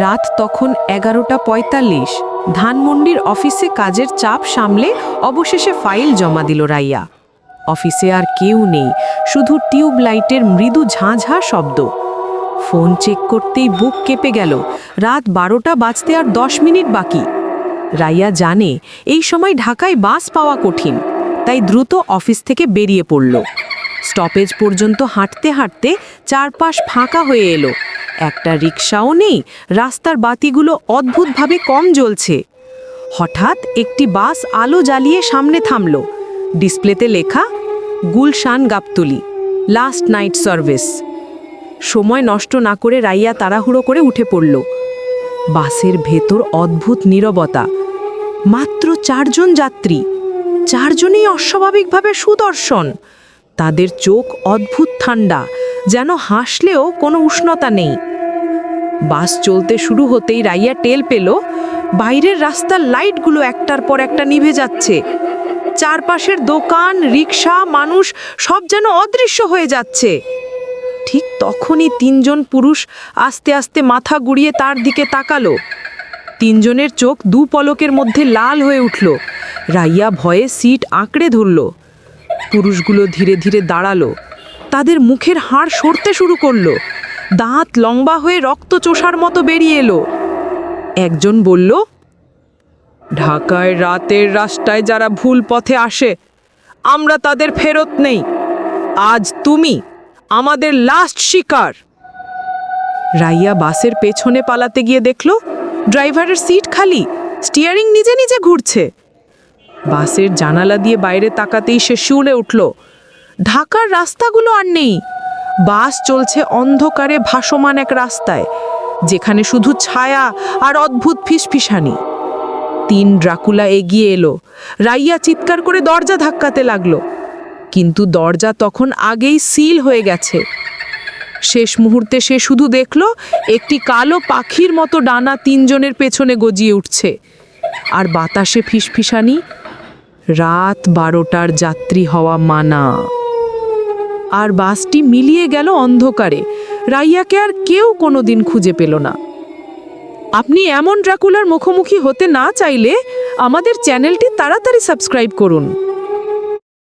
রাত তখন 11:45। ধানমন্ডির অফিসে কাজের চাপ সামলে অবশেষে ফাইল জমা দিল রাইয়া। অফিসে আর কেউ নেই, শুধু টিউব লাইটের মৃদু ঝাঁঝা শব্দ। ফোন চেক করতেই বুক কেঁপে গেল। রাত 12টা বাজতে আর 10 মিনিট বাকি। রাইয়া জানে এই সময় ঢাকায় বাস পাওয়া কঠিন, তাই দ্রুত অফিস থেকে বেরিয়ে পড়ল। স্টপেজ পর্যন্ত হাঁটতে হাঁটতে চারপাশ ফাঁকা হয়ে এলো। একটা রিকশাও নেই, রাস্তার বাতিগুলো অদ্ভুতভাবে কম জ্বলছে। হঠাৎ একটি বাস আলো জ্বালিয়ে সামনে থামল। ডিসপ্লেতে লেখা Gulshan Gabtoli, last night service. সময় নষ্ট না করে রাইয়া তাড়াহুড়ো করে উঠে পড়ল। বাসের ভেতর অদ্ভুত নীরবতা। মাত্র 4 জন যাত্রী, 4 জনই অস্বাভাবিকভাবে সুদর্শন। তাদের চোখ অদ্ভুত ঠান্ডা, যেন হাসলেও কোনো উষ্ণতা নেই। বাস চলতে শুরু হতেই রাইয়া টের পেল বাইরের রাস্তার লাইটগুলো একটার পর একটা নিভে যাচ্ছে। চারপাশের দোকান, রিকশা, মানুষ সব যেন অদৃশ্য হয়ে যাচ্ছে। ঠিক তখনই 3 জন পুরুষ আস্তে আস্তে মাথা ঘুরিয়ে তার দিকে তাকালো। 3 জনের চোখ 2 পলকের মধ্যে লাল হয়ে উঠল। রাইয়া ভয়ে সিট আঁকড়ে ধরল। পুরুষগুলো ধীরে ধীরে দাঁড়ালো। তাদের মুখের হাড় সরতে শুরু করলো। দাঁত লম্বা হয়ে রক্ত চোষার মতো বেরিয়ে এলো। একজন বলল, ঢাকায় রাতের রাস্তায় যারা ভুল পথে আসে, আমরা তাদের ফেরত নেই। আজ তুমি আমাদের লাস্ট শিকার। রাইয়া বাসের পেছনে পালাতে গিয়ে দেখল ড্রাইভারের সিট খালি, স্টিয়ারিং নিজে নিজে ঘুরছে। বাসের জানালা দিয়ে বাইরে তাকাতেই সে শিউরে উঠল। ঢাকার রাস্তাগুলো আর নেই। বাস চলছে অন্ধকারে ভাসমান এক রাস্তায়, যেখানে শুধু ছায়া আর অদ্ভুত ফিসফিসানি। 3 ড্রাকুলা এগিয়ে এলো। রাইয়া চিৎকার করে দরজা ধাক্কাতে লাগলো, কিন্তু দরজা তখন আগেই সিল হয়ে গেছে। শেষ মুহূর্তে সে শুধু দেখল একটি কালো পাখির মতো ডানা 3 জনের পেছনে গজিয়ে উঠছে, আর বাতাসে ফিসফিসানি, রাত 12টার যাত্রী হওয়া মানা। আর বাসটি মিলিয়ে গেল অন্ধকারে। রাইয়াকে আর কেউ কোনোদিন খুঁজে পেল না। আপনি এমন ড্রাকুলার মুখোমুখি হতে না চাইলে আমাদের চ্যানেলটি তাড়াতাড়ি সাবস্ক্রাইব করুন।